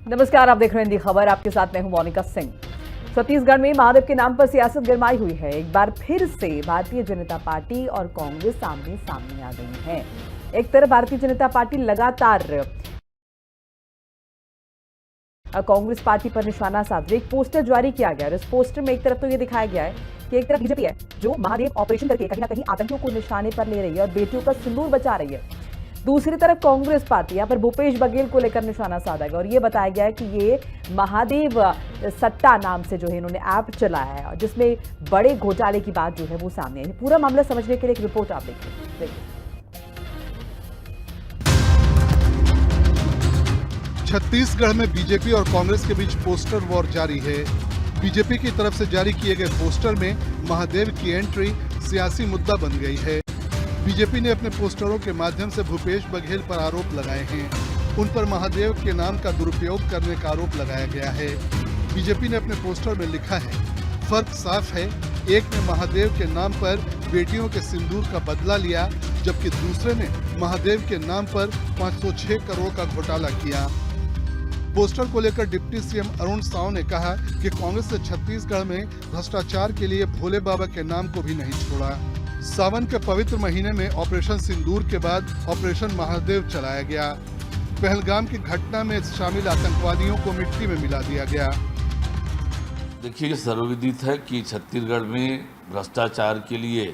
नमस्कार, आप देख रहे हैं हिंदी खबर। आपके साथ मैं हूं मोनिका सिंह। छत्तीसगढ़ में महादेव के नाम पर सियासत गरमाई हुई है। एक बार फिर से भारतीय जनता पार्टी और कांग्रेस आमने सामने आ गई हैं। एक तरफ भारतीय जनता पार्टी लगातार कांग्रेस पार्टी पर निशाना साध रही। एक पोस्टर जारी किया गया और इस पोस्टर में एक तरफ तो ये दिखाया गया है कि एक तरफ बीजेपी है जो महादेव ऑपरेशन करके कहीं ना कहीं आतंकियों को निशाने पर ले रही है और बेटियों का सिंदूर बचा रही है। दूसरी तरफ कांग्रेस पार्टी यहाँ पर भूपेश बघेल को लेकर निशाना साधा गया और ये बताया गया है कि ये महादेव सट्टा नाम से जो है इन्होंने ऐप चलाया है और जिसमें बड़े घोटाले की बात जो है वो सामने आई। पूरा मामला समझने के लिए एक रिपोर्ट आप देखिए। छत्तीसगढ़ में बीजेपी और कांग्रेस के बीच पोस्टर वॉर जारी है। बीजेपी की तरफ से जारी किए गए पोस्टर में महादेव की एंट्री सियासी मुद्दा बन गई है। बीजेपी ने अपने पोस्टरों के माध्यम से भूपेश बघेल पर आरोप लगाए हैं। उन पर महादेव के नाम का दुरुपयोग करने का आरोप लगाया गया है। बीजेपी ने अपने पोस्टर में लिखा है, फर्क साफ है, एक ने महादेव के नाम पर बेटियों के सिंदूर का बदला लिया, जबकि दूसरे ने महादेव के नाम पर 506 करोड़ का घोटाला किया। पोस्टर को लेकर डिप्टी सीएम अरुण साव ने कहा कि कांग्रेस ने छत्तीसगढ़ में भ्रष्टाचार के लिए भोले बाबा के नाम को भी नहीं छोड़ा। सावन के पवित्र महीने में ऑपरेशन सिंदूर के बाद ऑपरेशन महादेव चलाया गया। पहलगाम की घटना में शामिल आतंकवादियों को मिट्टी में मिला दिया गया। देखिए, सर्वविदित है कि छत्तीसगढ़ में भ्रष्टाचार के लिए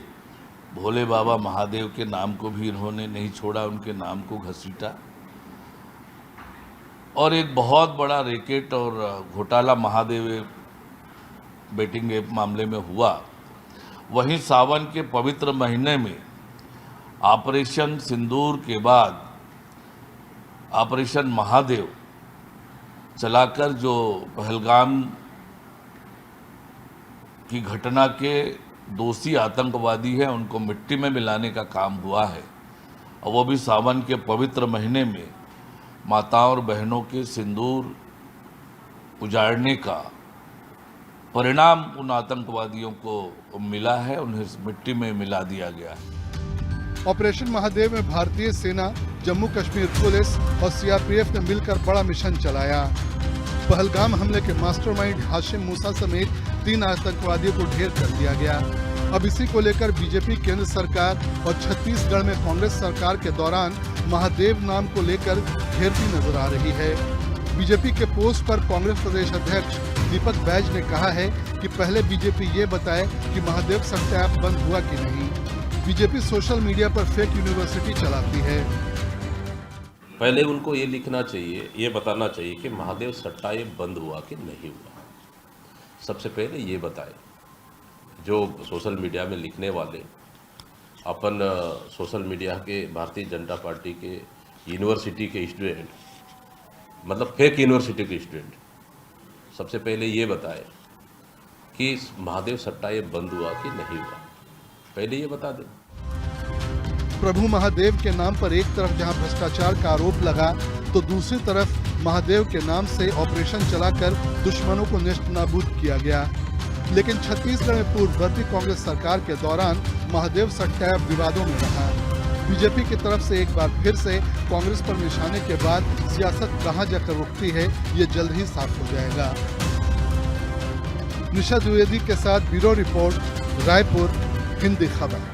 भोले बाबा महादेव के नाम को भी इन्होंने नहीं छोड़ा, उनके नाम को घसीटा और एक बहुत बड़ा रैकेट और घोटाला महादेव बेटिंग ऐप मामले में हुआ। वहीं सावन के पवित्र महीने में ऑपरेशन सिंदूर के बाद ऑपरेशन महादेव चलाकर जो पहलगाम की घटना के दोषी आतंकवादी हैं उनको मिट्टी में मिलाने का काम हुआ है और वो भी सावन के पवित्र महीने में माताओं और बहनों के सिंदूर उजाड़ने का परिणाम उन आतंकवादियों को मिला है, उन्हें मिट्टी में मिला दिया गया है। ऑपरेशन महादेव में भारतीय सेना, जम्मू कश्मीर पुलिस और सीआरपीएफ ने मिलकर बड़ा मिशन चलाया। पहलगाम हमले के मास्टरमाइंड हाशिम मूसा समेत 3 आतंकवादियों को ढेर कर दिया गया। अब इसी को लेकर बीजेपी केंद्र सरकार और छत्तीसगढ़ में कांग्रेस सरकार के दौरान महादेव नाम को लेकर घेरती नजर आ रही है। बीजेपी के पोस्ट पर कांग्रेस प्रदेश अध्यक्ष दीपक बैज ने कहा है कि पहले बीजेपी ये बताए कि महादेव सट्टा ऐप बंद हुआ कि नहीं। बीजेपी सोशल मीडिया पर फेक यूनिवर्सिटी चलाती है। पहले उनको ये लिखना चाहिए, ये बताना चाहिए कि महादेव सट्टा ऐप बंद हुआ कि नहीं हुआ। सबसे पहले ये बताए। जो सोशल मीडिया में लिखने वाले अपन सोशल मीडिया के भारतीय जनता पार्टी के यूनिवर्सिटी के स्टूडेंट, मतलब फेक यूनिवर्सिटी के स्टूडेंट, सबसे पहले ये बताए कि महादेव सट्टा ऐप बंद हुआ कि नहीं हुआ। पहले ये बता दें। प्रभु महादेव के नाम पर एक तरफ जहां भ्रष्टाचार का आरोप लगा तो दूसरी तरफ महादेव के नाम से ऑपरेशन चलाकर दुश्मनों को नेस्त नाबूद किया गया। लेकिन छत्तीसगढ़ में पूर्ववर्ती कांग्रेस सरकार के दौरान महादेव सट्टा ऐप विवादों में रहा। बीजेपी की तरफ से एक बार फिर से कांग्रेस पर निशाने के बाद सियासत कहां जाकर रुकती है, ये जल्द ही साफ हो जाएगा। निशा द्विवेदी के साथ ब्यूरो रिपोर्ट, रायपुर, हिंदी खबर।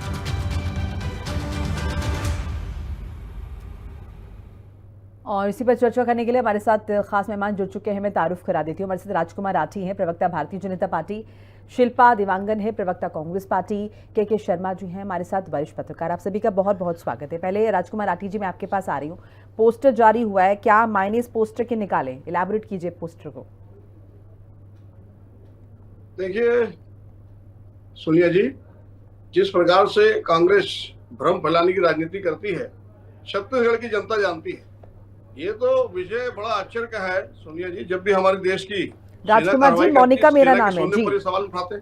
और इसी पर चर्चा करने के लिए हमारे साथ खास मेहमान जुड़ चुके हैं। मैं तारुफ करा देती हूँ। हमारे साथ राजकुमार राठी हैं, प्रवक्ता भारतीय जनता पार्टी, शिल्पा दिवांगन है, प्रवक्ता कांग्रेस पार्टी, के शर्मा जी हैं हमारे साथ वरिष्ठ पत्रकार। आप सभी का बहुत बहुत स्वागत है। पहले राजकुमार राठी जी, मैं आपके पास आ रही हूँ। पोस्टर जारी हुआ है, क्या मायने इस पोस्टर के निकाले? इलैबोरेट कीजिए पोस्टर को। देखिए सोनिया जी, जिस प्रकार से कांग्रेस भ्रम फैलाने की राजनीति करती है, छत्तीसगढ़ की जनता जानती है। ये तो विषय बड़ा आश्चर्य का है सोनिया जी, जब भी हमारे देश की राजकुमार जी, मोनिका मेरा नाम है जी। पर सवाल उठाते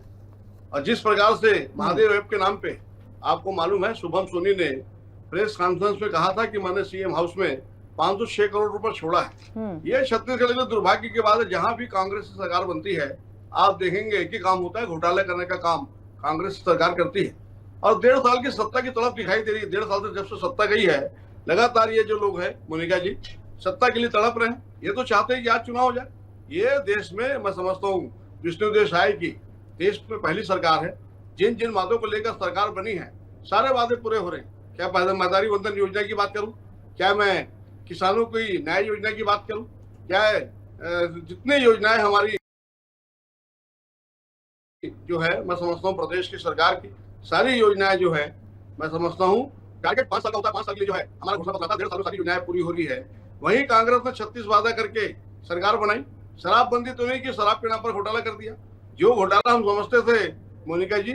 और जिस प्रकार से महादेव ऐप के नाम पे आपको मालूम है, शुभम सोनी ने प्रेस कॉन्फ्रेंस में कहा था कि मैंने सीएम हाउस में 506 करोड़ रुपए छोड़ा है। ये छत्तीसगढ़ के दुर्भाग्य की बात है। जहां भी कांग्रेस की सरकार बनती है, आप देखेंगे कि काम होता है, घोटाला करने का काम कांग्रेस सरकार करती है। और 1.5 साल की सत्ता की तड़प दिखाई दे रही है। 1.5 साल से जब से सत्ता गई है, लगातार ये जो लोग हैं मोनिका जी, सत्ता के लिए तड़प रहे हैं। ये तो चाहते हैं कि आज चुनाव हो जाए। ये देश में मैं समझता हूँ विष्णुदेव साय की देश में पहली सरकार है। जिन जिन वादों को लेकर सरकार बनी है सारे वादे पूरे हो रहे हैं। क्या मदारी वंदन योजना की बात करूं, क्या मैं किसानों की न्याय योजना की बात करूं, क्या जितने योजनाएं हमारी जो है मैं समझता हूँ प्रदेश की सरकार की सारी योजनाएं जो है मैं समझता हूँ टारगेट 5 साल का होता है, 5 साल के लिए जो है हमारा घोषणा पत्र था, 1.5 साल में सारी योजनाएं पूरी हो रही है। वहीं कांग्रेस ने 36 वादा करके सरकार बनाई। शराबबंदी तो नहीं की, शराब के नाम पर घोटाला कर दिया। जो घोटाला हम समझते थे मोनिका जी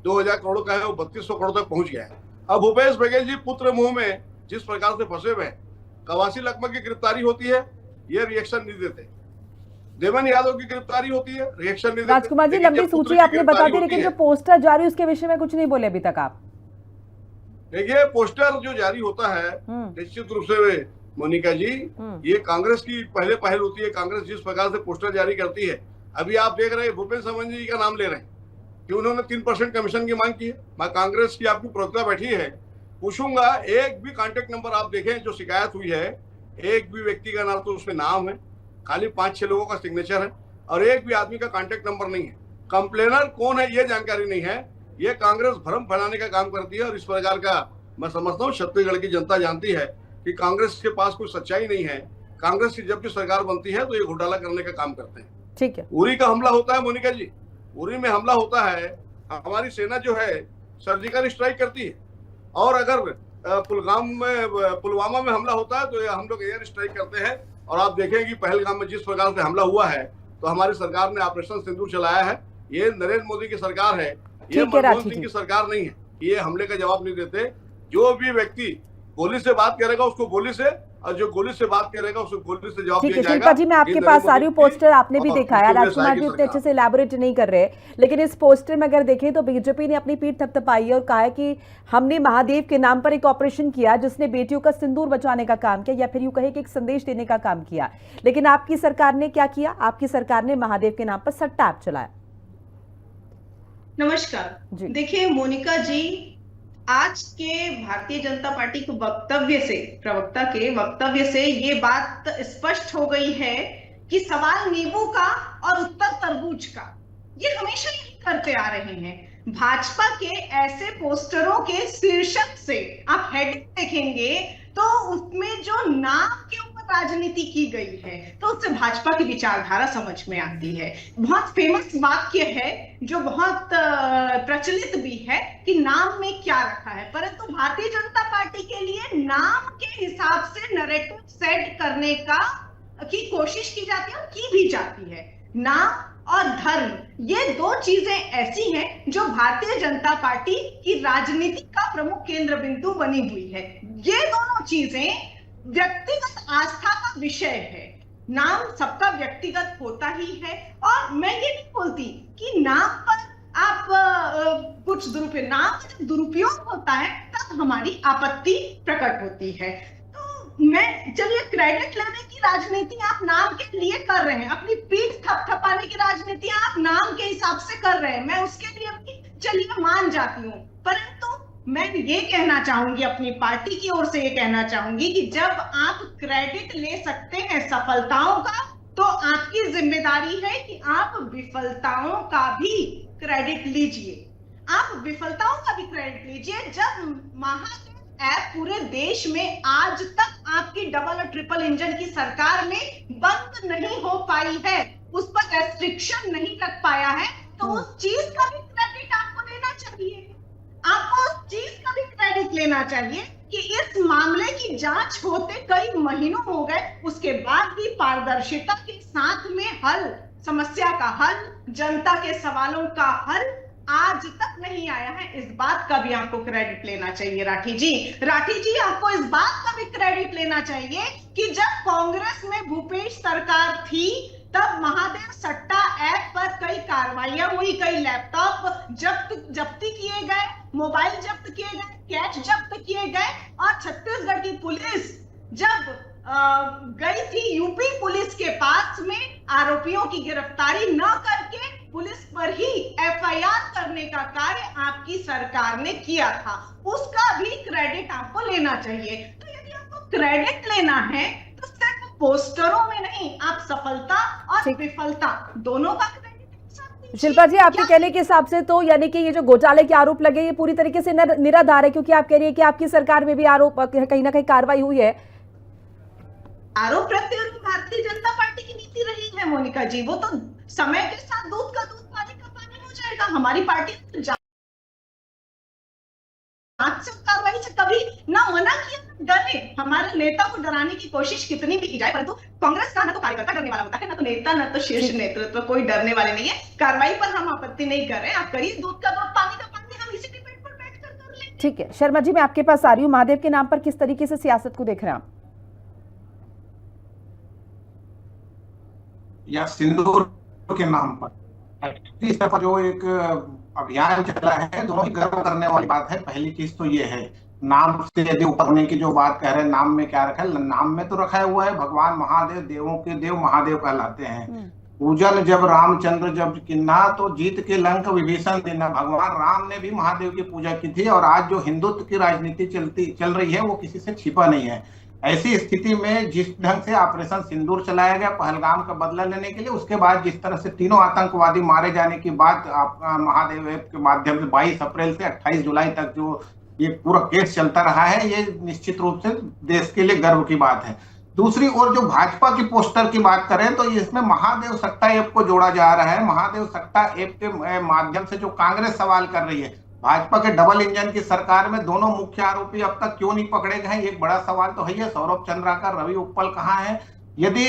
2000 करोड़ का है, वो 3200 करोड़ तक पहुंच गया है। अब भूपेश बघेल जी पुत्र मुंह में जिस प्रकार से फंसे हुए हैं, कवासी लखमा की गिरफ्तारी होती है, ये रिएक्शन नहीं देते। देवन यादव की गिरफ्तारी होती है, रिएक्शन नहीं देते। राजकुमार जी, लंबी सूची आपने बता दी, लेकिन जो पोस्टर जारी उसके विषय में कुछ नहीं बोले अभी तक आप। देखिए, पोस्टर जो जारी होता है निश्चित रूप से मोनिका जी ये कांग्रेस की पहले पहल होती है। कांग्रेस जिस प्रकार से पोस्टर जारी करती है, अभी आप देख रहे हैं भूपेन्द्र समन जी का नाम ले रहे हैं कि उन्होंने 3% कमीशन की मांग की है। मैं कांग्रेस की आपकी प्रवक्ता बैठी है, पूछूंगा एक भी कांटेक्ट नंबर आप देखें जो शिकायत हुई है, एक भी व्यक्ति का नाम तो उसमें नाम है, खाली 5-6 लोगों का सिग्नेचर है और एक भी आदमी का कांटेक्ट नंबर नहीं है। कंप्लेनर कौन है ये जानकारी नहीं है। ये कांग्रेस भ्रम फैलाने का काम करती है और इस प्रकार का मैं समझता हूँ छत्तीसगढ़ की जनता जानती है कि कांग्रेस के पास कोई सच्चाई नहीं है। कांग्रेस की जब भी सरकार बनती है तो ये घोटाला करने का काम करते हैं। ठीक है, उरी का हमला होता है मोनिका जी, उरी में हमला होता है, हमारी सेना जो है सर्जिकल स्ट्राइक करती है और अगर पुलवामा में हमला होता है तो हम लोग एयर स्ट्राइक करते हैं। और आप देखें कि पहलगाम में जिस प्रकार से हमला हुआ है तो हमारी सरकार ने ऑपरेशन सिंदूर चलाया है। ये नरेंद्र मोदी की सरकार है, ये मनमोहन सिंह की सरकार नहीं है। ये हमले का जवाब नहीं देते। जो भी व्यक्ति गोली से बात करेगा उसको गोली से, और जो गोली से बात करेगा उसको गोली से जवाब दिया जाएगा। शिल्पा जी, मैं आपके पास सारी पोस्टर आपने भी देखा है, राजकुमार जी उतने अच्छे से इलैबोरेट नहीं कर रहे, लेकिन इस पोस्टर में अगर देखें तो बीजेपी ने अपनी पीठ थपथपाई है और कहा है कि हमने महादेव के नाम पर एक ऑपरेशन किया जिसने बेटियों का सिंदूर बचाने का काम किया, या फिर यूं कहे कि एक संदेश देने का काम किया। लेकिन आपकी सरकार ने क्या किया? आपकी सरकार ने महादेव के नाम पर सट्टा ऐप चलाया। नमस्कार। देखिए मोनिका जी, आज के भारतीय जनता पार्टी के वक्तव्य से, प्रवक्ता के वक्तव्य से ये बात स्पष्ट हो गई है कि सवाल नींबू का और उत्तर तरबूज का, ये हमेशा यही करते आ रहे हैं। भाजपा के ऐसे पोस्टरों के शीर्षक से आप हेडिंग देखेंगे तो उसमें जो नाम के ऊपर राजनीति की गई है तो उससे भाजपा की विचारधारा समझ में आती है। बहुत फेमस वाक्य है जो बहुत प्रचलित भी है कि नाम में क्या रखा है, परंतु भारतीय जनता पार्टी के लिए नाम के हिसाब से नैरेटिव सेट करने की कोशिश की जाती है और की भी जाती है। नाम और धर्म, ये दो चीजें ऐसी हैं जो भारतीय जनता पार्टी की राजनीति का प्रमुख केंद्र बिंदु बनी हुई है। ये दोनों चीजें व्यक्तिगत आस्था का विषय है। नाम सबका व्यक्तिगत होता ही है और मैं ये नहीं बोलती कि नाम पर आप कुछ दुरुपयोग, नाम का जब दुरुपयोग होता है तब हमारी आपत्ति प्रकट होती है। मैं चलिए क्रेडिट लेने की राजनीति आप नाम के लिए कर रहे हैं, अपनी पीठ थपथपाने की राजनीति आप नाम के हिसाब से कर रहे हैं, मैं उसके लिए भी चलिए मान जाती हूँ। परंतु मैं ये कहना चाहूंगी, अपनी पार्टी की ओर से ये कहना चाहूंगी कि जब आप क्रेडिट ले सकते हैं सफलताओं का तो आपकी जिम्मेदारी है कि आप विफलताओं का भी क्रेडिट लीजिए। आप विफलताओं का भी क्रेडिट लीजिए। जब महादेव ऐप पूरे देश में आज तक आपकी डबल और ट्रिपल इंजन की सरकार में बंद नहीं हो पाई है, उस पर रेस्ट्रिक्शन नहीं लग पाया है, तो उस चीज का भी क्रेडिट आपको लेना चाहिए। आपको उस चीज का भी क्रेडिट लेना चाहिए कि इस मामले की जांच होते कई महीनों हो गए, उसके बाद भी पारदर्शिता के साथ में हल, समस्या का हल, जनता के सवालों का हल आज तक नहीं आया है। इस बात का भी आपको क्रेडिट लेना चाहिए राठी जी, आपको इस बात का भी क्रेडिट लेना चाहिए कि जब कांग्रेस में भूपेश सरकार थी तब महादेव सट्टा ऐप पर कई कार्रवाइयां हुई, कई लैपटॉप जब्ती किए गए, मोबाइल जब्त किए गए, कैश जब्त किए गए और छत्तीसगढ़ की पुलिस जब गई थी यूपी पुलिस के पास में आरोपियों की गिरफ्तारी न करके पुलिस पर ही एफआईआर करने का कार्य आपकी सरकार ने किया था, उसका भी क्रेडिट आपको लेना चाहिए। तो यदि आपको क्रेडिट लेना है तो सिर्फ पोस्टरों में नहीं, आप सफलता और विफलता दोनों का क्रेडिट। शिल्पा जी, आपके कहने के हिसाब से तो यानी कि ये जो घोटाले के आरोप लगे ये पूरी तरीके से निराधार है, क्योंकि आप कह रही है कि आपकी सरकार में भी आरोप कहीं ना कहीं कार्रवाई हुई है। आरोप प्रत्यारोप भारतीय जनता पार्टी की नीति रही है मोनिका जी, वो तो समय के साथ दूध का दूध पानी का पानी हो जाएगा। हमारी पार्टी जांच से कार्रवाई से कभी ना मना किया ना डरे। हमारे नेता को डराने की कोशिश कितनी भी की जाए, परंतु कांग्रेस का ना तो कार्यकर्ता डरने वाला होता है, ना तो नेता, ना तो शीर्ष नेतृत्व, कोई डरने वाले नहीं है। कार्रवाई पर हम आपत्ति नहीं कर रहे, आप करिए, दूध का दूध पानी का पानी, हम इसी डिबेट पर बैठकर कर लेंगे। ठीक है शर्मा जी, मैं आपके पास आ रही हूँ। महादेव के नाम पर किस तरीके से सियासत को देख रहे हैं आप? या सिंदूर के नाम पर इस तरफ जो एक अभियान चल रहा है, दोनों ही गर्व करने वाली बात है। पहली चीज तो ये है, नाम से यदि ऊपर होने की जो बात कह रहे हैं, नाम में क्या रखा है? नाम में तो रखा हुआ है भगवान महादेव, देवों के देव महादेव कहलाते हैं। पूजन जब रामचंद्र जब किन्ना, तो जीत के लंक विभीषण देना। भगवान राम ने भी महादेव की पूजा की थी। और आज जो हिंदुत्व की राजनीति चल रही है वो किसी से छिपा नहीं है। ऐसी स्थिति में जिस ढंग से ऑपरेशन सिंदूर चलाया गया पहलगाम का बदला लेने के लिए, उसके बाद जिस तरह से तीनों आतंकवादी मारे जाने की बात महादेव ऐप के माध्यम से 22 अप्रैल से 28 जुलाई तक जो ये पूरा केस चलता रहा है, ये निश्चित रूप से देश के लिए गर्व की बात है। दूसरी ओर जो भाजपा की पोस्टर की बात करें तो इसमें महादेव सट्टा ऐप को जोड़ा जा रहा है। महादेव सट्टा ऐप के माध्यम से जो कांग्रेस सवाल कर रही है, भाजपा के डबल इंजन की सरकार में दोनों मुख्य आरोपी अब तक क्यों नहीं पकड़े गए, एक बड़ा सवाल तो है। सौरभ चंद्राकर, रवि उप्पल कहाँ है? यदि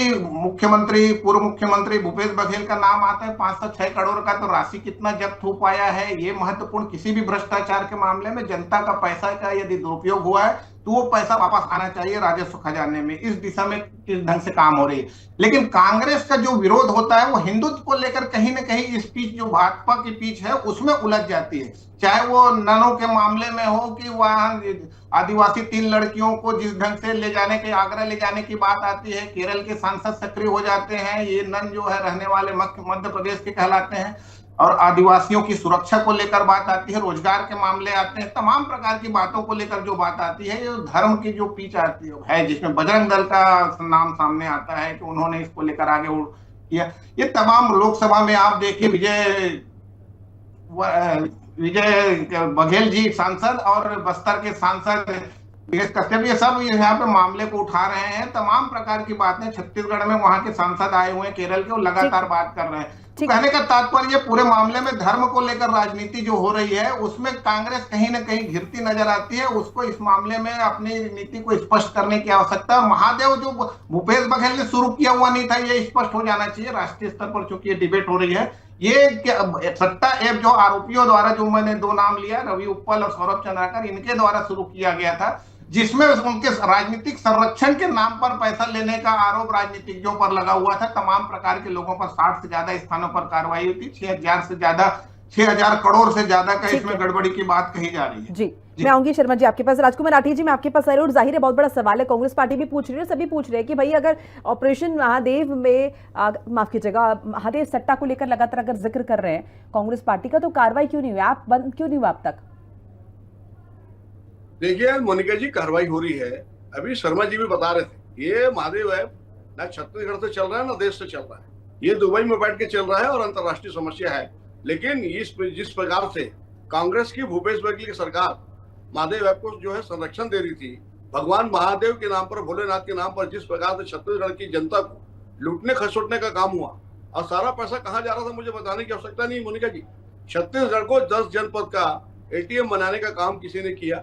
पूर्व मुख्यमंत्री भूपेश बघेल का नाम आता है, 506 करोड़ का, तो राशि कितना जब्त हो पाया है, ये महत्वपूर्ण। किसी भी भ्रष्टाचार के मामले में जनता का पैसा का यदि दुरुपयोग हुआ है तो वो पैसा वापस आना चाहिए राजस्व खजाने में। इस दिशा में किस ढंग से काम हो रही है। लेकिन कांग्रेस का जो विरोध होता है वो हिंदुत्व को लेकर कहीं ना कहीं इस पीच जो भाजपा की पीच है उसमें उलझ जाती है। चाहे वो ननों के मामले में हो कि वहां आदिवासी 3 लड़कियों को जिस ढंग से ले जाने के आगरा ले जाने की बात आती है, केरल के सांसद सक्रिय हो जाते हैं। ये नन जो है रहने वाले मध्य प्रदेश के कहलाते हैं। और आदिवासियों की सुरक्षा को लेकर बात आती है, रोजगार के मामले आते हैं, तमाम प्रकार की बातों को लेकर जो बात आती है, ये धर्म की जो पीच आती है जिसमें बजरंग दल का नाम सामने आता है कि उन्होंने इसको लेकर आगे किया। ये तमाम लोकसभा में आप देखिए, विजय बघेल जी सांसद और बस्तर के सांसद बीएस कश्यप, ये सब यहाँ पे मामले को उठा रहे हैं। तमाम प्रकार की बातें, छत्तीसगढ़ में वहां के सांसद आए हुए हैं, केरल के, वो लगातार बात कर रहे हैं। कहने का तात्पर्य पूरे मामले में धर्म को लेकर राजनीति जो हो रही है उसमें कांग्रेस कहीं ना कहीं घिरती नजर आती है। उसको इस मामले में अपनी नीति को स्पष्ट करने की आवश्यकता है। महादेव जो भूपेश बघेल ने शुरू किया हुआ नहीं था, ये स्पष्ट हो जाना चाहिए राष्ट्रीय स्तर पर, चूंकि ये डिबेट हो रही है। ये सट्टा ऐप जो आरोपियों द्वारा, जो मैंने 2 नाम लिया, रवि उप्पल और सौरभ चंद्राकर, इनके द्वारा शुरू किया गया था, जिसमें उनके राजनीतिक संरक्षण के नाम पर पैसा लेने का आरोप राजनीतिज्ञों पर लगा हुआ था। तमाम प्रकार के लोगों पर 60 से ज्यादा स्थानों पर कार्रवाई हुई थी। 6,000 करोड़ से ज्यादा का इसमें गड़बड़ी की बात कही जा रही है। जी मैं आऊंगी शर्मा जी आपके पास। राजकुमार राठी जी, मैं आपके पास आ रही हूँ। जाहिर है बहुत बड़ा सवाल है, कांग्रेस पार्टी भी पूछ रही है, सभी पूछ रहे हैं कि भाई अगर ऑपरेशन महादेव में माफ कीजिएगा, महादेव सट्टा को लेकर लगातार अगर जिक्र कर रहे हैं कांग्रेस पार्टी का, तो कार्रवाई क्यों नहीं हुई, आप बंद क्यों नहीं हुआ अब तक? देखिए मोनिका जी, कार्रवाई हो रही है। अभी शर्मा जी भी बता रहे थे, ये महादेव ऐप ना छत्तीसगढ़ से चल रहा है ना देश से चल रहा है, ये दुबई में बैठ के चल रहा है और अंतर्राष्ट्रीय समस्या है। लेकिन जिस प्रकार से कांग्रेस की भूपेश बघेल की सरकार महादेव ऐप को जो है संरक्षण दे रही थी, भगवान महादेव के नाम पर, भोलेनाथ के नाम पर जिस प्रकार से छत्तीसगढ़ की जनता को लूटने खसोटने का काम हुआ, और सारा पैसा कहाँ जा रहा था मुझे बताने की आवश्यकता नहीं मोनिका जी। छत्तीसगढ़ को 10 जनपद का ATM बनाने का काम किसी ने किया,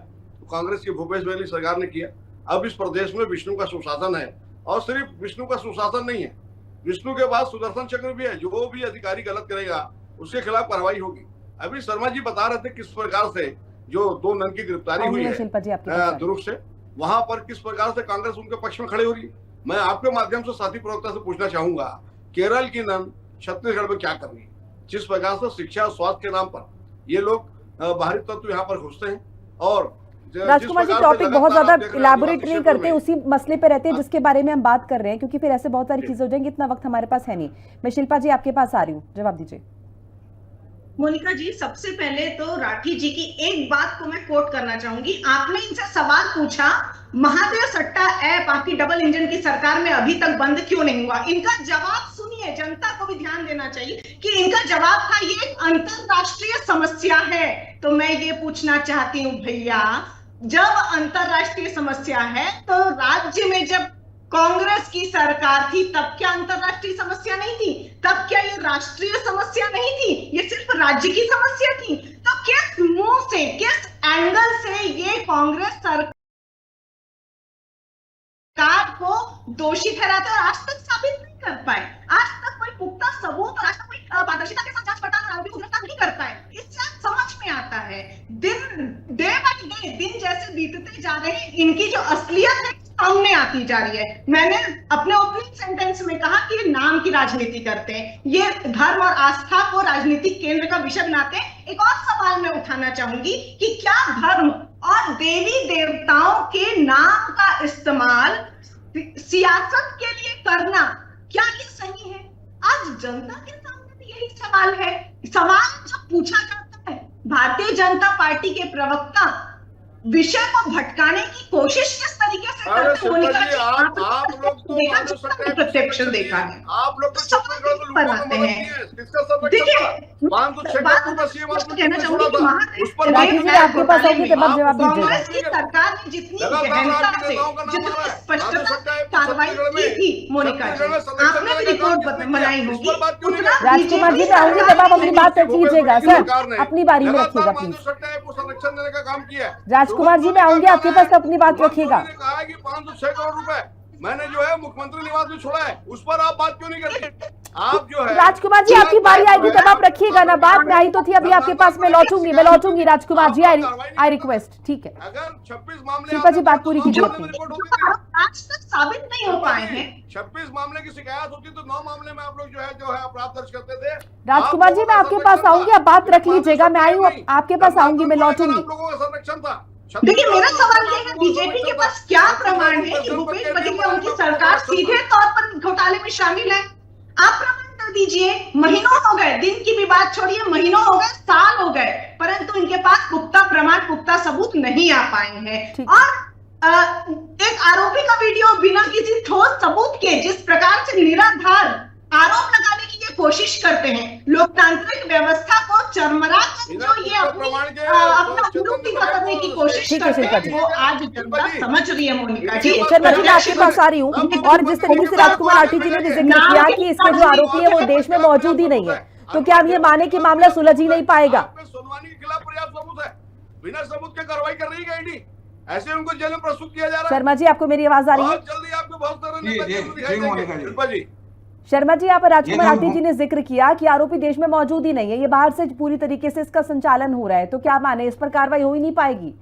कांग्रेस की भूपेश बघेल सरकार ने किया। अब इस प्रदेश में विष्णु का सुशासन है, और सिर्फ विष्णु का सुशासन नहीं है, विष्णु के बाद सुदर्शन चक्र भी है। जो भी अधिकारी गलत करेगा उसके खिलाफ कार्रवाई होगी। अभी शर्मा जी बता रहे थे किस प्रकार से जो 2 नन की गिरफ्तारी हुई है दुर्ग से, वहां पर किस प्रकार से कांग्रेस उनके पक्ष में खड़े हो रही है। मैं आपके माध्यम से साथी प्रवक्ता से पूछना चाहूंगा, केरल की नन छत्तीसगढ़ में क्या कर रही है? जिस प्रकार से शिक्षा और स्वास्थ्य के नाम पर ये लोग बाहरी तत्व यहाँ पर घुसते हैं, और राजकुमार जी टॉपिक बहुत ज्यादा इलैबोरेट नहीं करते, उसी मसले पे रहते हैं जिसके बारे में हम बात कर रहे हैं, क्योंकि फिर ऐसे बहुत सारी चीजें हो जाएंगी, इतना वक्त हमारे पास है नहीं। मैं शिल्पा जी आपके पास आ रही हूँ, जवाब दीजिए। मोनिका जी, सबसे पहले तो राठी जी की एक बात को मैं कोट करना चाहूंगी। आपने इनसे सवाल पूछा, महादेव सट्टा ऐप आपकी डबल इंजन की सरकार में अभी तक बंद क्यों नहीं हुआ? इनका जवाब सुनिए, जनता को भी ध्यान देना चाहिए कि इनका जवाब था ये एक अंतरराष्ट्रीय समस्या है। तो मैं ये पूछना चाहती हूँ भैया, जब अंतरराष्ट्रीय समस्या है तो राज्य में जब कांग्रेस की सरकार थी तब क्या अंतरराष्ट्रीय समस्या नहीं थी? तब क्या ये राष्ट्रीय समस्या नहीं थी? ये सिर्फ राज्य की समस्या थी? तो किस मुंह से, किस एंगल से ये कांग्रेस सरकार को दोषी ठहराते और आज तक साबित नहीं कर पाए? आज तक कोई पुख्ता सबूत और आज तक कोई पारदर्शिता के साथ जांच पड़ताल आरोपी को गिरफ्तार नहीं कर पाए। इससे समझ में आता है डे बाय डे, दिन जैसे बीतते जा रहे हैं, इनकी जो असलियत है सामने आती जा रही है। मैंने अपने ओपनिंग सेंटेंस में कहा कि ये नाम की राजनीति करते हैं, ये धर्म और आस्था को राजनीतिक केंद्र का विषय बनाते हैं। एक और सवाल मैं उठाना चाहूंगी कि क्या धर्म और देवी देवताओं के नाम का इस्तेमाल सियासत के लिए करना, क्या ये सही है? आज जनता के सामने भी यही सवाल है। सवाल जब पूछा जाता है, भारतीय जनता पार्टी के प्रवक्ता विषय को भटकाने की कोशिश किस तरीके से करते हैं? आप लोग तो प्रत्यक्ष देखा है, आप लोग तो बनाते हैं। देखिए, राठी जी आपके पास आएंगे तब आप जवाब दीजिएगा। कांग्रेस की सरकार ने जितनी गहनता से, जितनी स्पष्टता कार्रवाई की थी, मोनिका जी आपने भी रिपोर्ट बनाई होगी, उतना राजकुमार जी मैं आऊंगी तब आप अपनी बात रखिएगा सर, अपनी बारी में रखिएगा प्लीज। संरक्षण देने का काम किया। राजकुमार जी मैं आऊंगी आपके पास, तो अपनी बात रखिएगा। कहा है कि 506 करोड़ रुपए मैंने जो है मुख्यमंत्री निवास में छोड़ा है, उस पर आप बात क्यों नहीं करते? आप जो है राजकुमार जी आपकी बारी आएगी तब आप रखिएगा ना, बात में आई तो थी, अभी आपके पास मैं लौटूंगी राजकुमार जी, आई रिक्वेस्ट। ठीक है, अगर 26 मामले शिल्पा जी बात पूरी कीजिए अपनी। आज तक साबित नहीं हो पाए हैं। 26 मामले की शिकायत होती तो 9 मामले में आप लोग जो है अपराध दर्ज करते थे। राजकुमार जी मैं आपके पास आऊंगी, आप बात रख लीजिएगा, मैं आई हूँ आपके पास आऊंगी, मैं लौटूंगी। लोगों का संरक्षण था। देखिए, मेरा सवाल ये है, बीजेपी के पास क्या प्रमाण है कि भूपेश बघेल या उनकी सरकार सीधे तौर पर घोटाले में शामिल है? आप प्रमाण कर दीजिए। महीनों हो गए, दिन की भी बात छोड़िए, महीनों हो गए, साल हो गए, परंतु इनके पास पुख्ता प्रमाण, पुख्ता सबूत नहीं आ पाए हैं। और एक आरोपी का वीडियो बिना किसी ठोस सबूत के जिस प्रकार से निराधार आरोप लगाने की ये कोशिश करते हैं, लोकतांत्रिक व्यवस्था को चरमरा कर जो ये अपना उन्नति करने की कोशिश करते हैं, वो आज जनता समझ रही है। मोनिका जी शर्मा जी मैं आपके पास आ रही हूँ, और जिस तरीके से राजकुमार राठी जी ने जिक्र किया कि इसके जो आरोपी है वो देश में मौजूद ही नहीं है, तो क्या हम ये माने कि मामला सुलझ ही नहीं पाएगा? सुनवानी के खिलाफ पर्याप्त सबूत है, बिना सबूत के कार्रवाई कर रही है ईडी, ऐसे उनको जेल में प्रस्तुत किया जा रहा है। शर्मा जी आपको मेरी आवाज आ रही है? जल्दी आपको बहुत सारे शर्मा जी आप राजकुमार राठी जी ने जिक्र किया कि आरोपी देश में मौजूद ही नहीं है, ये बाहर से पूरी तरीके से इसका संचालन हो रहा है, तो क्या माने इस पर कार्रवाई हो ही नहीं पाएगी?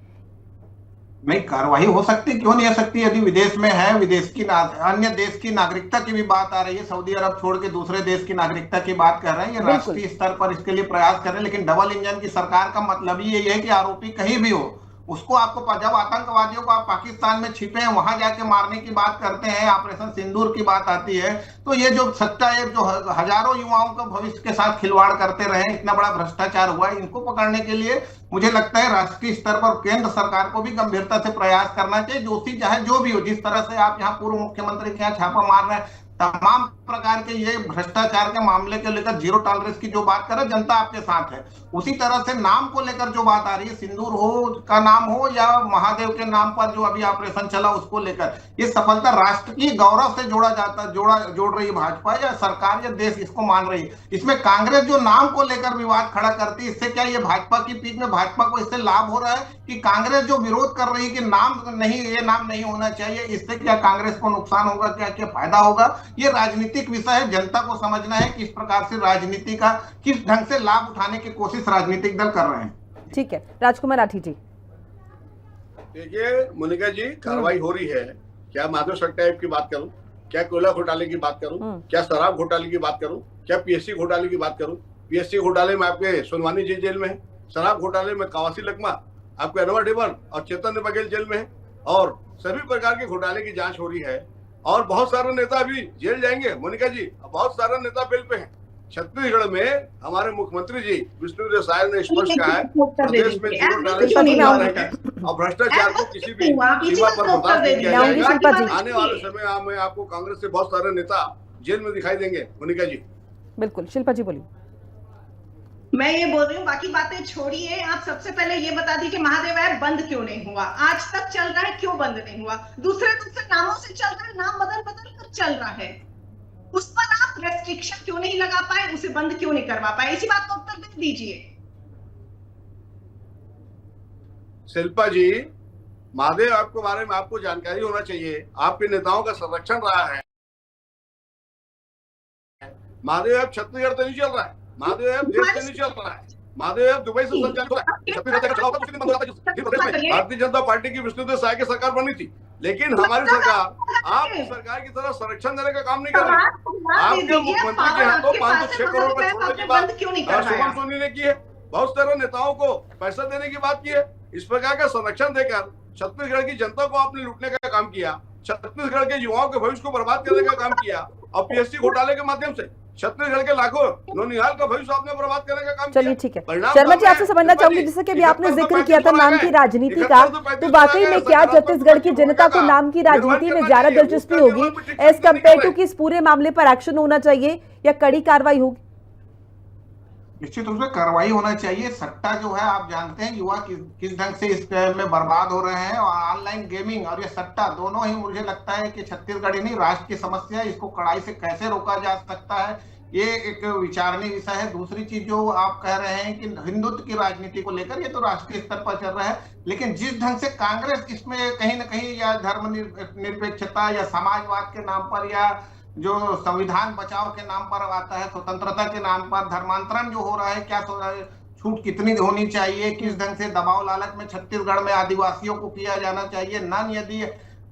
नहीं, कार्रवाई हो सकती, क्यों नहीं हो सकती? यदि विदेश में है, विदेश की अन्य देश की नागरिकता की भी बात आ रही है, सऊदी अरब छोड़ के दूसरे देश की नागरिकता की बात कर रहे हैं, ये राष्ट्रीय स्तर पर इसके लिए प्रयास कर रहे हैं। लेकिन डबल इंजन की सरकार का मतलब ही यही है कि आरोपी कहीं भी हो, उसको आपको जब आतंकवादियों को आप पाकिस्तान में छिपे हैं वहां जाके मारने की बात करते हैं, ऑपरेशन सिंदूर की बात आती है, तो ये जो सट्टा है, जो हजारों युवाओं का भविष्य के साथ खिलवाड़ करते रहे, इतना बड़ा भ्रष्टाचार हुआ है, इनको पकड़ने के लिए मुझे लगता है राष्ट्रीय स्तर पर केंद्र सरकार को भी गंभीरता से प्रयास करना चाहिए। दोषी चाहे जो भी हो, जिस तरह से आप यहाँ पूर्व मुख्यमंत्री के यहाँ छापा मार रहे हैं, तमाम प्रकार के ये भ्रष्टाचार के मामले के लेकर जीरो टॉलरेंस की जो बात कर रहे, जनता आपके साथ है। उसी तरह से नाम को लेकर जो बात आ रही है, सिंदूर हो का नाम हो या महादेव के नाम पर जो अभी ऑपरेशन चला उसको लेकर, ये सफलता राष्ट्र की गौरव से जोड़ रही है भाजपा या सरकार या देश इसको मान रही है। इसमें कांग्रेस जो नाम को लेकर विवाद खड़ा करती है, इससे क्या ये भाजपा की पीठ में भाजपा को इससे लाभ हो रहा है कि कांग्रेस जो विरोध कर रही है कि नाम नहीं, ये नाम नहीं होना चाहिए, इससे क्या कांग्रेस को नुकसान होगा, क्या फायदा होगा? ये राजनीतिक विषय है, जनता को समझना है किस प्रकार से राजनीति का किस ढंग से लाभ उठाने की कोशिश राजनीतिक दल कर रहे हैं। ठीक है, राजकुमार राठी जी। देखिए मोनिका जी, कार्रवाई हो रही है, क्या माधव सट्टा की बात करूं, क्या कोयला घोटाले की बात करूं, क्या शराब घोटाले की बात करूं, क्या पीएससी घोटाले की बात करूं? पीएससी घोटाले में आपके सोनवानी जी जेल में है, शराब घोटाले में कवासी लकमा, आपके अनवर डेवन और चेतन बघेल जेल में है, और सभी प्रकार के घोटाले की जांच हो रही है, और बहुत सारे नेता अभी जेल जाएंगे मोनिका जी, बहुत सारे नेता बेल पे हैं। छत्तीसगढ़ में हमारे मुख्यमंत्री जी विष्णुदेव साय ने स्पष्ट कहा है प्रदेश में जीरो टॉलरेंस और भ्रष्टाचार को किसी भी सीमा पर बर्दाश्त नहीं किया जाएगा। आने वाले समय में आपको कांग्रेस से बहुत सारे नेता जेल में दिखाई देंगे। मोनिका जी बिल्कुल। शिल्पा जी बोलिए। मैं ये बोल रही हूँ, बाकी बातें छोड़िए, आप सबसे पहले ये बता दीजिए महादेव ऐप बंद क्यों नहीं हुआ, आज तक चल रहा है, क्यों बंद नहीं हुआ? दूसरे नामों से चल रहा है, नाम बदल कर चल रहा है, उस पर आप रेस्ट्रिक्शन क्यों नहीं लगा पाए, उसे बंद क्यों नहीं करवा पाए? इसी बात का उत्तर दे दीजिए। शिल्पा जी, महादेव ऐप के बारे में आपको जानकारी होना चाहिए, आपके नेताओं का संरक्षण रहा है। महादेव ऐप छत्तीसगढ़ से नहीं चल रहा है, महादेव ऐप देश से नहीं चल रहा है, महादेव ऐप दुबई से संचालित हो रहा है। भारतीय जनता पार्टी की विष्णुदेव साय की सरकार बनी थी, लेकिन हमारी सरकार आपकी सरकार की तरह संरक्षण देने का काम नहीं कर रही। आपके मुख्यमंत्री के हाथों 506 करोड़ रुपए छोड़ने की बात शुभम सोनी ने की है, बहुत सारे नेताओं को पैसा देने की बात की है। इस प्रकार का संरक्षण देकर छत्तीसगढ़ की जनता को आपने लूटने का काम किया, छत्तीसगढ़ के युवाओं के भविष्य को बर्बाद करने का काम किया, और पीएससी घोटाले के माध्यम से छत्तीसगढ़ के लाखों नौनिहाल का भविष्य आपने बर्बाद करने का काम किया। चलिए ठीक है शर्मा जी, आपसे समझना चाहूंगी जैसे कि अभी आपने जिक्र किया था नाम की राजनीति का, तो वाकई में क्या छत्तीसगढ़ की जनता को नाम की राजनीति में ज्यादा दिलचस्पी होगी एज कम्पेयर टू कि इस पूरे मामले पर एक्शन होना चाहिए या कड़ी कार्रवाई होगी? निश्चित रूप से कार्रवाई होना चाहिए। सट्टा जो है आप जानते हैं युवा किस ढंग से इस में बर्बाद हो रहे हैं, और ऑनलाइन गेमिंग और ये सट्टा दोनों ही मुझे लगता है कि छत्तीसगढ़ ही नहीं राष्ट्र की समस्या है। इसको कड़ाई से कैसे रोका जा सकता है ये एक विचारणीय विषय है। दूसरी चीज जो आप कह रहे हैं कि हिंदुत्व की राजनीति को लेकर, ये तो राष्ट्रीय स्तर पर चल रहा है, लेकिन जिस ढंग से कांग्रेस इसमें कहीं ना कहीं या धर्मनिरपेक्षता या समाजवाद के नाम पर या जो संविधान बचाव के नाम पर आता है, स्वतंत्रता के नाम पर धर्मांतरण जो हो रहा है, क्या छूट कितनी होनी चाहिए, किस ढंग से दबाव लालच में छत्तीसगढ़ में आदिवासियों को किया जाना चाहिए, नन यदि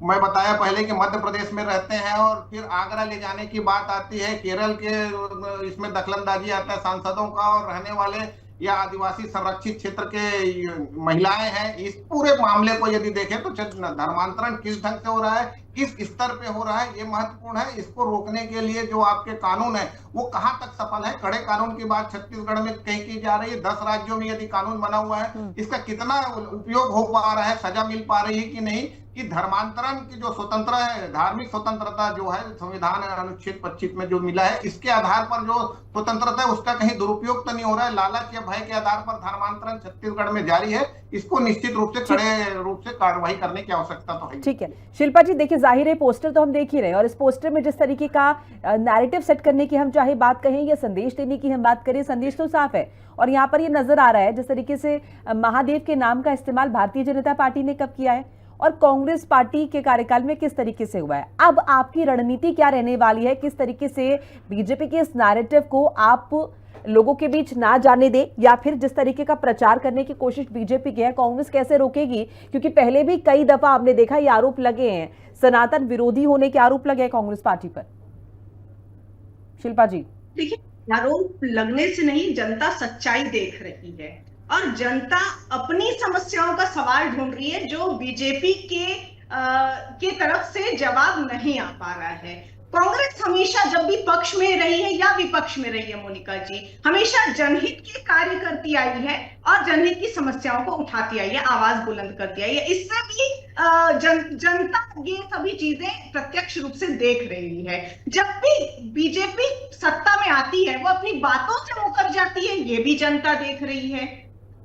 मैं बताया पहले कि मध्य प्रदेश में रहते हैं और फिर आगरा ले जाने की बात आती है, केरल के इसमें दखलंदाजी आता है सांसदों का, और रहने वाले या आदिवासी संरक्षित क्षेत्र के महिलाएं हैं। इस पूरे मामले को यदि देखें तो धर्मांतरण किस ढंग से हो रहा है, किस स्तर पे हो रहा है, ये महत्वपूर्ण है। इसको रोकने के लिए जो आपके कानून है वो कहां तक सफल है? कड़े कानून की बात छत्तीसगढ़ में कहीं की जा रही है, 10 राज्यों में यदि कानून बना हुआ है, इसका कितना उपयोग हो पा रहा है, सजा मिल पा रही है कि नहीं? कि धर्मांतरण की जो स्वतंत्र है, धार्मिक स्वतंत्रता जो है संविधान अनुच्छेद 25 में जो मिला है, इसके आधार पर जो स्वतंत्रता है उसका कहीं दुरुपयोग तो नहीं हो रहा है? लालच या भय के आधार पर धर्मांतरण छत्तीसगढ़ में जारी है, इसको निश्चित रूप से कड़े रूप से कार्रवाई करने की आवश्यकता तो है। ठीक है शिल्पा जी, देखिए जाहिर है पोस्टर तो हम देख ही रहे हैं, और इस पोस्टर में जिस तरीके का नैरेटिव सेट करने की हम चाहे बात कहें या संदेश देने की हम बात करें, संदेश तो साफ है। और यहाँ पर ये नजर आ रहा है जिस तरीके से महादेव के नाम का इस्तेमाल भारतीय जनता पार्टी ने कब किया है और कांग्रेस पार्टी के कार्यकाल में किस तरीके से हुआ है। अब आपकी रणनीति क्या रहने वाली है? किस तरीके से बीजेपी के इस नैरेटिव को आप लोगों के बीच ना जाने दे, या फिर जिस तरीके का प्रचार करने की कोशिश बीजेपी की है कांग्रेस कैसे रोकेगी? क्योंकि पहले भी कई दफा आपने देखा ये आरोप लगे हैं, सनातन विरोधी होने के आरोप लगे हैं कांग्रेस पार्टी पर। शिल्पा जी देखिए, आरोप लगने से नहीं, जनता सच्चाई देख रही है और जनता अपनी समस्याओं का सवाल ढूंढ रही है जो बीजेपी के तरफ से जवाब नहीं आ पा रहा है। कांग्रेस हमेशा जब भी पक्ष में रही है या विपक्ष में रही है मोनिका जी, हमेशा जनहित के कार्य करती आई है और जनहित की समस्याओं को उठाती आई है, आवाज बुलंद करती आई है। इससे भी जनता ये सभी चीजें प्रत्यक्ष रूप से देख रही है। जब भी बीजेपी सत्ता में आती है वो अपनी बातों से मुकर जाती है, ये भी जनता देख रही है।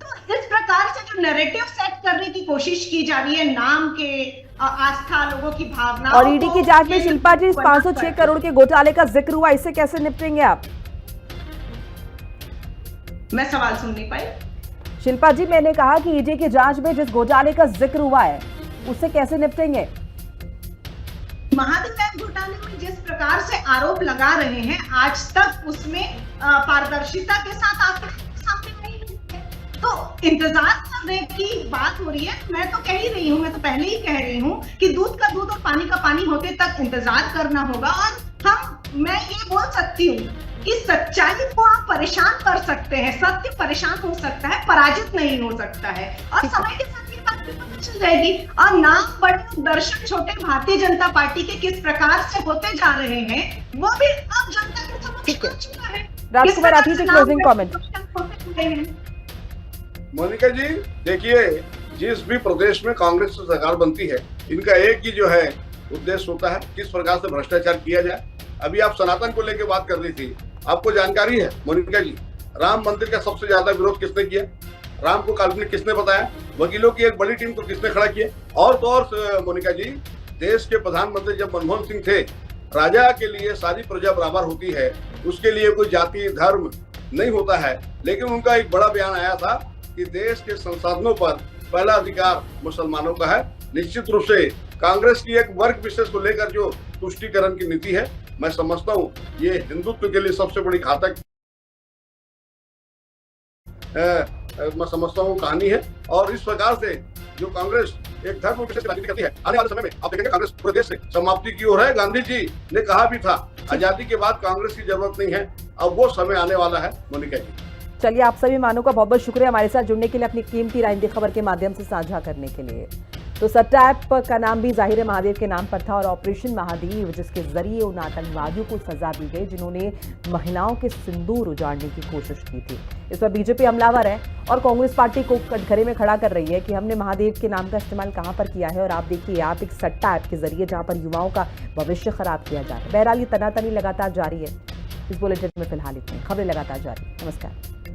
तो इस प्रकार से जो नैरेटिव सेट करने की कोशिश की जा रही है, नाम के आस्था, लोगों की भावना, और ईडी की जांच में शिल्पा जी 506 करोड़ के घोटाले का जिक्र हुआ, इससे कैसे निपटेंगे आप? मैं सवाल सुन नहीं पाई। शिल्पा जी, मैंने कहा कि ईडी की जांच में जिस घोटाले का जिक्र हुआ है उससे कैसे निपटेंगे? महादेव बैंक घोटाले में जिस प्रकार से आरोप लगा रहे हैं, आज तक उसमें पारदर्शिता के साथ आंकड़े सामने नहीं है, तो इंतजार करने की बात हो रही है। मैं तो कह ही रही हूँ, मैं तो पहले ही कह रही हूँ कि दूध का दूध और पानी का पानी होते तक इंतजार करना होगा। और मैं ये बोल सकती हूँ कि सच्चाई को आप परेशान कर सकते हैं, सत्य परेशान हो सकता है, पराजित नहीं हो सकता है, और समय के साथ ये बात भी पता चल जाएगी। और नाम बड़े दर्शक छोटे भारतीय जनता पार्टी के किस प्रकार से होते जा रहे हैं वो भी अब जनता के समक्ष आ चुका है। राजकुमार राठी जी, क्लोजिंग कमेंट। मोनिका जी देखिए, जिस भी प्रदेश में कांग्रेस की सरकार बनती है, इनका एक ही जो है उद्देश्य होता है किस प्रकार से भ्रष्टाचार किया जाए। अभी आप सनातन को लेकर बात कर रही थी, आपको जानकारी है मोनिका जी, राम मंदिर का सबसे ज्यादा विरोध किसने किया? राम को काल्पनिक किसने बताया? वकीलों की एक बड़ी टीम को किसने खड़ा किया? और तो और मोनिका जी, देश के प्रधानमंत्री जब मनमोहन सिंह थे, राजा के लिए सारी प्रजा बराबर होती है, उसके लिए कोई जाति धर्म नहीं होता है, लेकिन उनका एक बड़ा बयान आया था कि देश के संसाधनों पर पहला अधिकार मुसलमानों का है। निश्चित रूप से कांग्रेस की एक वर्ग विशेष को लेकर जो तुष्टीकरण की नीति है, मैं समझता हूँ ये हिंदुत्व के लिए सबसे बड़ी घातक मैं समझता हूँ कहानी है। और इस प्रकार से जो कांग्रेस एक धर्म विशेष की राजनीति करती है, आने वाले समय में आप देखेंगे कांग्रेस पूरे देश से समाप्ति की ओर है। गांधी जी ने कहा भी था आजादी के बाद कांग्रेस की जरूरत नहीं है, अब वो समय आने वाला है। मोनिका जी चलिए, आप सभी मानों का बहुत बहुत शुक्रिया हमारे साथ जुड़ने के लिए, अपनी कीमती राय हिंदी खबर के माध्यम से साझा करने के लिए। तो सट्टा ऐप का नाम भी जाहिर महादेव के नाम पर था और ऑपरेशन महादेव, जिसके जरिए उन आतंकवादियों को सजा दी गई जिन्होंने महिलाओं के सिंदूर उजाड़ने की कोशिश की थी। इस पर बीजेपी हमलावर है और कांग्रेस पार्टी को कटघरे में खड़ा कर रही है कि हमने महादेव के नाम का इस्तेमाल कहां पर किया है। और आप देखिए, आप एक सट्टा ऐप के जरिए जहां पर युवाओं का भविष्य खराब किया जा रहा है। बहरहाल ये तनातनी लगातार जारी है। इस बुलेटिन में फिलहाल इतनी खबरें लगातार जारी। नमस्कार।